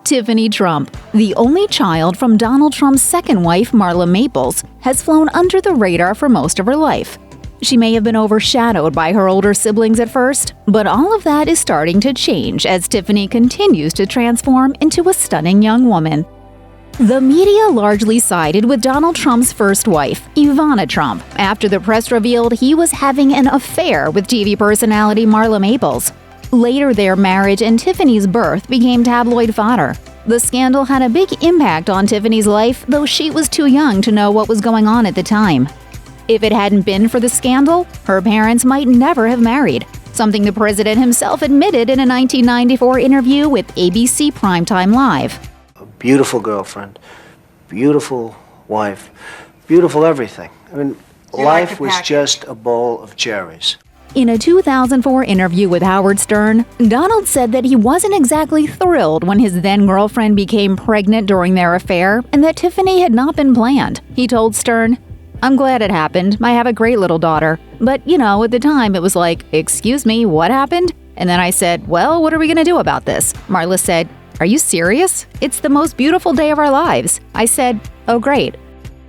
Tiffany Trump, the only child from Donald Trump's second wife, Marla Maples, has flown under the radar for most of her life. She may have been overshadowed by her older siblings at first, but all of that is starting to change as Tiffany continues to transform into a stunning young woman. The media largely sided with Donald Trump's first wife, Ivanka Trump, after the press revealed he was having an affair with TV personality Marla Maples. Later, their marriage and Tiffany's birth became tabloid fodder. The scandal had a big impact on Tiffany's life, though she was too young to know what was going on at the time. If it hadn't been for the scandal, her parents might never have married, something the president himself admitted in a 1994 interview with ABC Primetime Live. A beautiful girlfriend, beautiful wife, beautiful everything. I mean, life was just a bowl of cherries. In a 2004 interview with Howard Stern, Donald said that he wasn't exactly thrilled when his then-girlfriend became pregnant during their affair and that Tiffany had not been planned. He told Stern, "I'm glad it happened. I have a great little daughter. But, at the time it was like, excuse me, what happened? And then I said, well, what are we going to do about this?" Marla said, "Are you serious? It's the most beautiful day of our lives." I said, "Oh, great."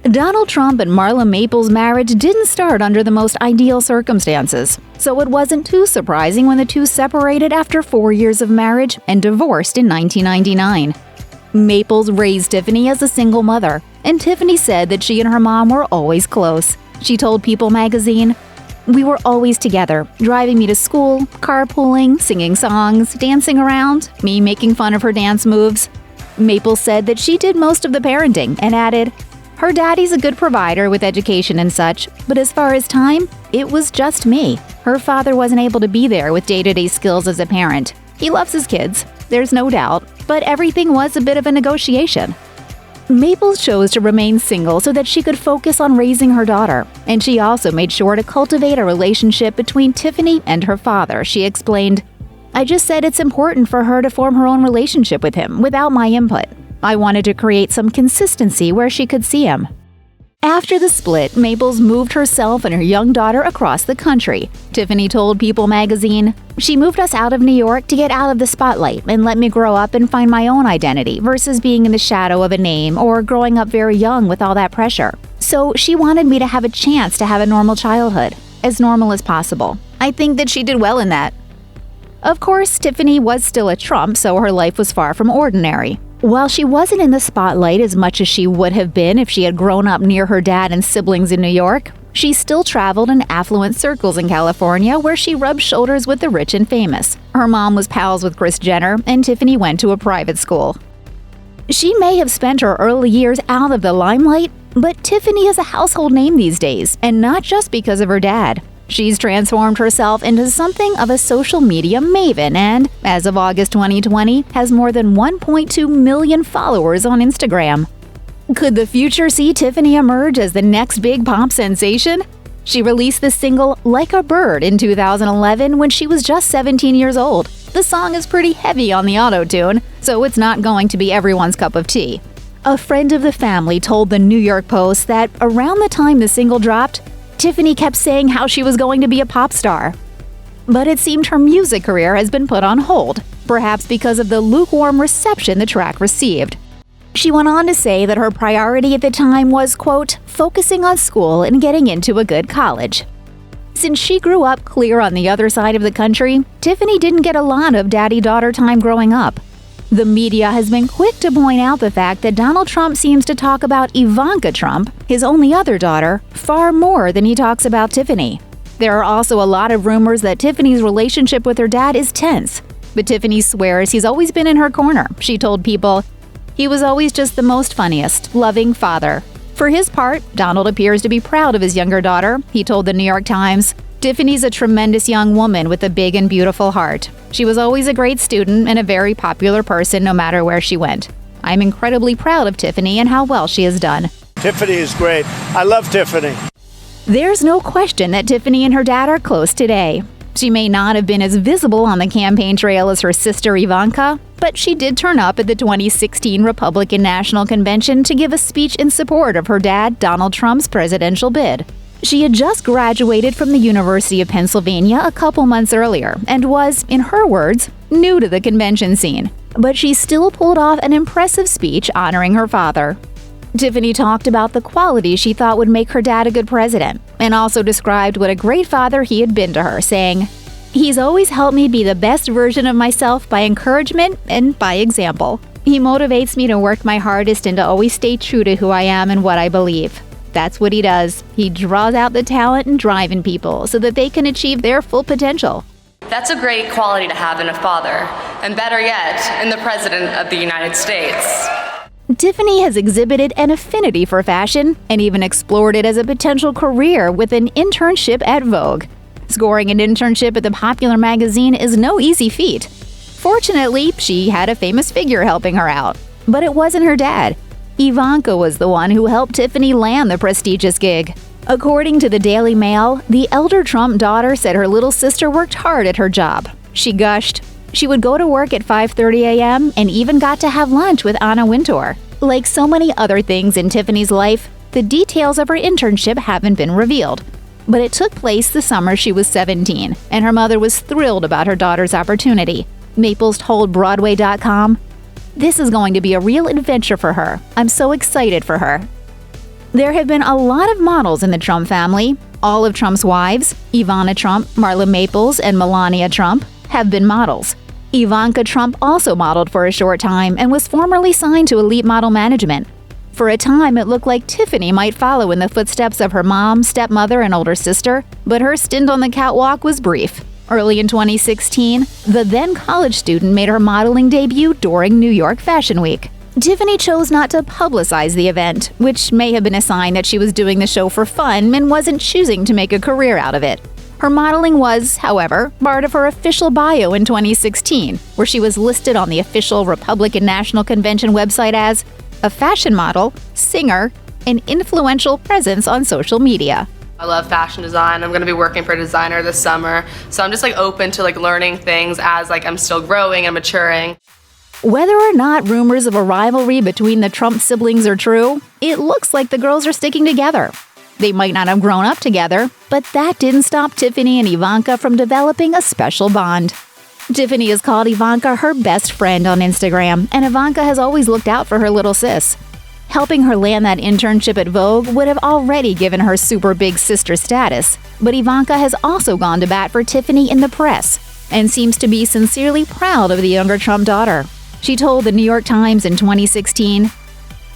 Donald Trump and Marla Maples' marriage didn't start under the most ideal circumstances, so it wasn't too surprising when the two separated after 4 years of marriage and divorced in 1999. Maples raised Tiffany as a single mother, and Tiffany said that she and her mom were always close. She told People magazine, "We were always together, driving me to school, carpooling, singing songs, dancing around, me making fun of her dance moves." Maples said that she did most of the parenting and added, "Her daddy's a good provider with education and such, but as far as time, it was just me. Her father wasn't able to be there with day-to-day skills as a parent. He loves his kids, there's no doubt, but everything was a bit of a negotiation." Maples chose to remain single so that she could focus on raising her daughter, and she also made sure to cultivate a relationship between Tiffany and her father. She explained, "I just said it's important for her to form her own relationship with him without my input. I wanted to create some consistency where she could see him." After the split, Maples moved herself and her young daughter across the country. Tiffany told People magazine, "She moved us out of New York to get out of the spotlight and let me grow up and find my own identity versus being in the shadow of a name or growing up very young with all that pressure. So she wanted me to have a chance to have a normal childhood, as normal as possible. I think that she did well in that." Of course, Tiffany was still a Trump, so her life was far from ordinary. While she wasn't in the spotlight as much as she would have been if she had grown up near her dad and siblings in New York, she still traveled in affluent circles in California where she rubbed shoulders with the rich and famous. Her mom was pals with Kris Jenner, and Tiffany went to a private school. She may have spent her early years out of the limelight, but Tiffany is a household name these days, and not just because of her dad. She's transformed herself into something of a social media maven and, as of August 2020, has more than 1.2 million followers on Instagram. Could the future see Tiffany emerge as the next big pop sensation? She released the single Like a Bird in 2011 when she was just 17 years old. The song is pretty heavy on the auto-tune, so it's not going to be everyone's cup of tea. A friend of the family told the New York Post that around the time the single dropped, Tiffany kept saying how she was going to be a pop star. But it seemed her music career has been put on hold, perhaps because of the lukewarm reception the track received. She went on to say that her priority at the time was, quote, focusing on school and getting into a good college. Since she grew up clear on the other side of the country, Tiffany didn't get a lot of daddy-daughter time growing up. The media has been quick to point out the fact that Donald Trump seems to talk about Ivanka Trump, his only other daughter, far more than he talks about Tiffany. There are also a lot of rumors that Tiffany's relationship with her dad is tense, but Tiffany swears he's always been in her corner. She told People, "He was always just the most funniest, loving father." For his part, Donald appears to be proud of his younger daughter. He told the New York Times, "Tiffany's a tremendous young woman with a big and beautiful heart. She was always a great student and a very popular person no matter where she went. I'm incredibly proud of Tiffany and how well she has done." Tiffany is great. I love Tiffany. There's no question that Tiffany and her dad are close today. She may not have been as visible on the campaign trail as her sister Ivanka, but she did turn up at the 2016 Republican National Convention to give a speech in support of her dad, Donald Trump's presidential bid. She had just graduated from the University of Pennsylvania a couple months earlier and was, in her words, new to the convention scene. but she still pulled off an impressive speech honoring her father. Tiffany talked about the qualities she thought would make her dad a good president, and also described what a great father he had been to her, saying, "He's always helped me be the best version of myself by encouragement and by example. He motivates me to work my hardest and to always stay true to who I am and what I believe. That's what he does. He draws out the talent and drive in people so that they can achieve their full potential." That's a great quality to have in a father, and better yet, in the President of the United States. Tiffany has exhibited an affinity for fashion and even explored it as a potential career with an internship at Vogue. Scoring an internship at the popular magazine is no easy feat. Fortunately, she had a famous figure helping her out. But it wasn't her dad. Ivanka was the one who helped Tiffany land the prestigious gig. According to the Daily Mail, the elder Trump daughter said her little sister worked hard at her job. She gushed, "She would go to work at 5:30 a.m. and even got to have lunch with Anna Wintour." Like so many other things in Tiffany's life, the details of her internship haven't been revealed. But it took place the summer she was 17, and her mother was thrilled about her daughter's opportunity. Maples told Broadway.com, "This is going to be a real adventure for her. I'm so excited for her." There have been a lot of models in the Trump family. All of Trump's wives, Ivanka Trump, Marla Maples, and Melania Trump, have been models. Ivanka Trump also modeled for a short time and was formerly signed to Elite Model Management. For a time, it looked like Tiffany might follow in the footsteps of her mom, stepmother, and older sister, but her stint on the catwalk was brief. Early in 2016, the then college student made her modeling debut during New York Fashion Week. Tiffany chose not to publicize the event, which may have been a sign that she was doing the show for fun and wasn't choosing to make a career out of it. Her modeling was, however, part of her official bio in 2016, where she was listed on the official Republican National Convention website as a fashion model, singer, and influential presence on social media. I love fashion design. I'm going to be working for a designer this summer, so I'm just open to learning things as I'm still growing and maturing. Whether or not rumors of a rivalry between the Trump siblings are true, it looks like the girls are sticking together. They might not have grown up together, but that didn't stop Tiffany and Ivanka from developing a special bond. Tiffany has called Ivanka her best friend on Instagram, and Ivanka has always looked out for her little sis. Helping her land that internship at Vogue would have already given her super big sister status, but Ivanka has also gone to bat for Tiffany in the press and seems to be sincerely proud of the younger Trump daughter. She told the New York Times in 2016,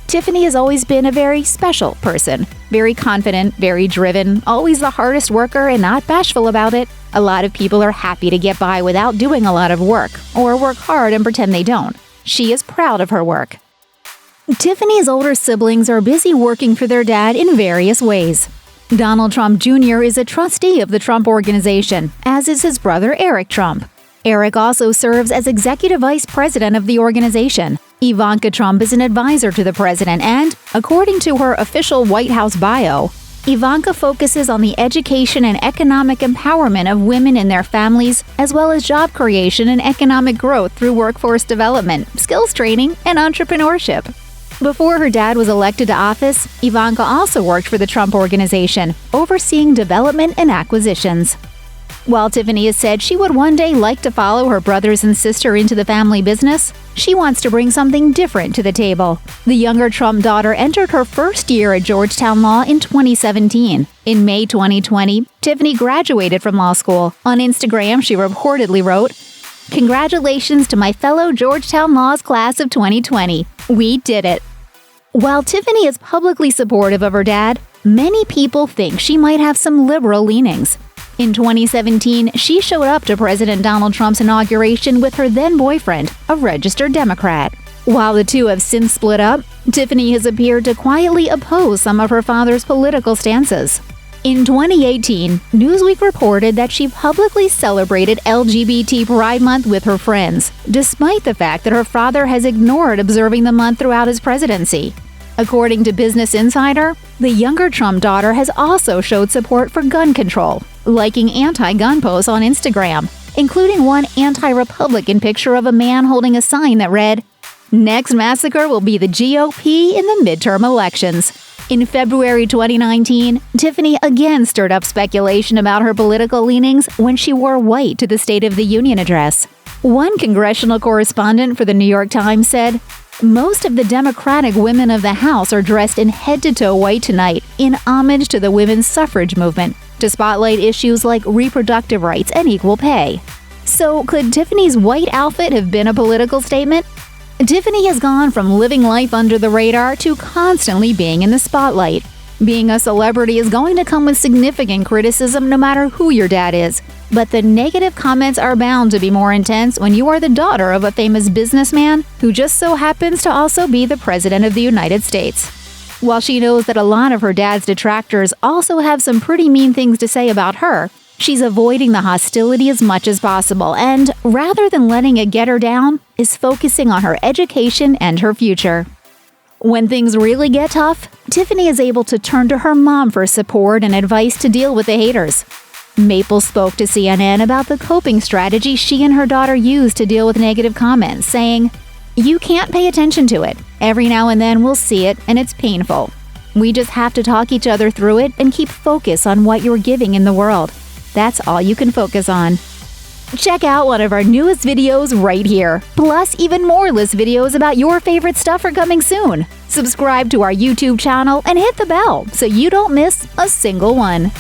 "Tiffany has always been a very special person, very confident, very driven, always the hardest worker and not bashful about it. A lot of people are happy to get by without doing a lot of work, or work hard and pretend they don't. She is proud of her work." Tiffany's older siblings are busy working for their dad in various ways. Donald Trump Jr. is a trustee of the Trump Organization, as is his brother Eric Trump. Eric also serves as executive vice president of the organization. Ivanka Trump is an advisor to the president and, according to her official White House bio, Ivanka focuses on the education and economic empowerment of women and their families, as well as job creation and economic growth through workforce development, skills training, and entrepreneurship. Before her dad was elected to office, Ivanka also worked for the Trump Organization, overseeing development and acquisitions. While Tiffany has said she would one day like to follow her brothers and sister into the family business, she wants to bring something different to the table. The younger Trump daughter entered her first year at Georgetown Law in 2017. In May 2020, Tiffany graduated from law school. On Instagram, she reportedly wrote, "Congratulations to my fellow Georgetown Law's class of 2020. We did it." While Tiffany is publicly supportive of her dad, many people think she might have some liberal leanings. In 2017, she showed up to President Donald Trump's inauguration with her then-boyfriend, a registered Democrat. While the two have since split up, Tiffany has appeared to quietly oppose some of her father's political stances. In 2018, Newsweek reported that she publicly celebrated LGBT Pride Month with her friends, despite the fact that her father has ignored observing the month throughout his presidency. According to Business Insider, the younger Trump daughter has also showed support for gun control, liking anti-gun posts on Instagram, including one anti-Republican picture of a man holding a sign that read, "Next massacre will be the GOP in the midterm elections." In February 2019, Tiffany again stirred up speculation about her political leanings when she wore white to the State of the Union address. One congressional correspondent for the New York Times said, "Most of the Democratic women of the House are dressed in head-to-toe white tonight in homage to the women's suffrage movement, to spotlight issues like reproductive rights and equal pay." So, could Tiffany's white outfit have been a political statement? Tiffany has gone from living life under the radar to constantly being in the spotlight. Being a celebrity is going to come with significant criticism no matter who your dad is. But the negative comments are bound to be more intense when you are the daughter of a famous businessman who just so happens to also be the President of the United States. While she knows that a lot of her dad's detractors also have some pretty mean things to say about her, she's avoiding the hostility as much as possible and, rather than letting it get her down, is focusing on her education and her future. When things really get tough, Tiffany is able to turn to her mom for support and advice to deal with the haters. Maples spoke to CNN about the coping strategy she and her daughter use to deal with negative comments, saying, "You can't pay attention to it. Every now and then we'll see it, and it's painful. We just have to talk each other through it and keep focus on what you're giving in the world. That's all you can focus on." Check out one of our newest videos right here. Plus, even more list videos about your favorite stuff are coming soon. Subscribe to our YouTube channel and hit the bell so you don't miss a single one.